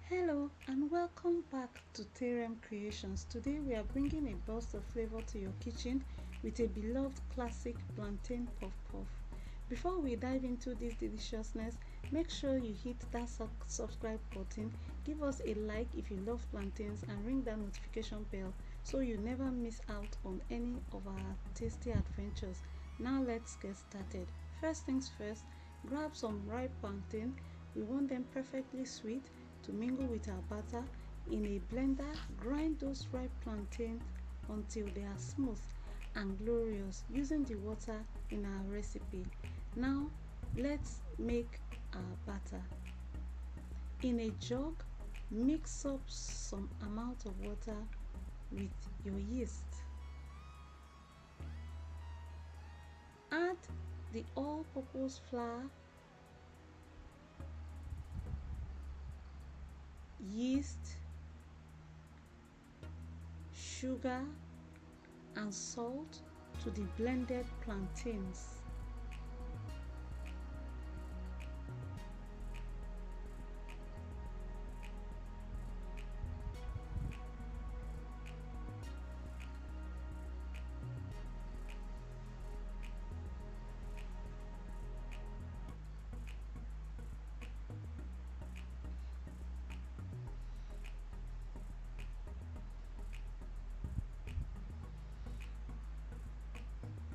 Hello and welcome back to Terem Creations. Today we are bringing a burst of flavor to your kitchen with a beloved classic plantain puff puff. Before we dive into this deliciousness, make sure you hit that subscribe button, give us a like if you love plantains, and ring that notification bell so you never miss out on any of our tasty adventures. Now let's get started. First things first, grab some ripe plantain. We want them perfectly sweet to mingle with our batter. In a blender, grind those ripe plantains until they are smooth and glorious using the water in our recipe. Now let's make our batter. In a jug, mix up some amount of water with your yeast. Add the all-purpose flour, yeast, sugar and salt to the blended plantains.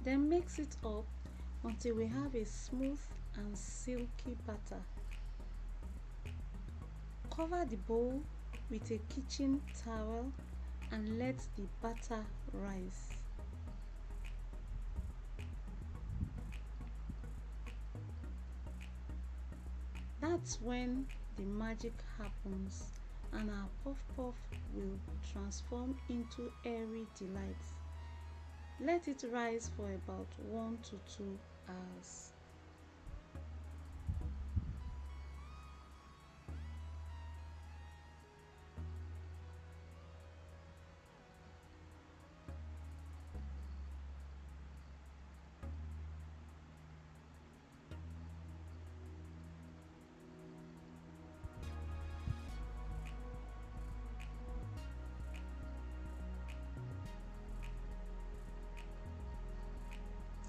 Then mix it up until we have a smooth and silky batter. Cover the bowl with a kitchen towel and let the batter rise. That's when the magic happens and our puff puff will transform into airy delights. Let it rise for about 1 to 2 hours.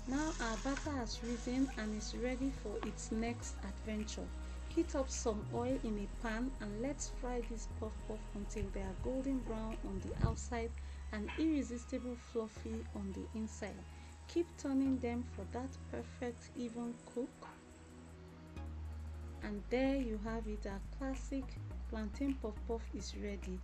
Now our batter has risen and is ready for its next adventure. Heat up some oil in a pan and let's fry this puff puff until they are golden brown on the outside and irresistible fluffy on the inside. Keep turning them for that perfect even cook. And there you have it, our classic plantain puff puff is ready.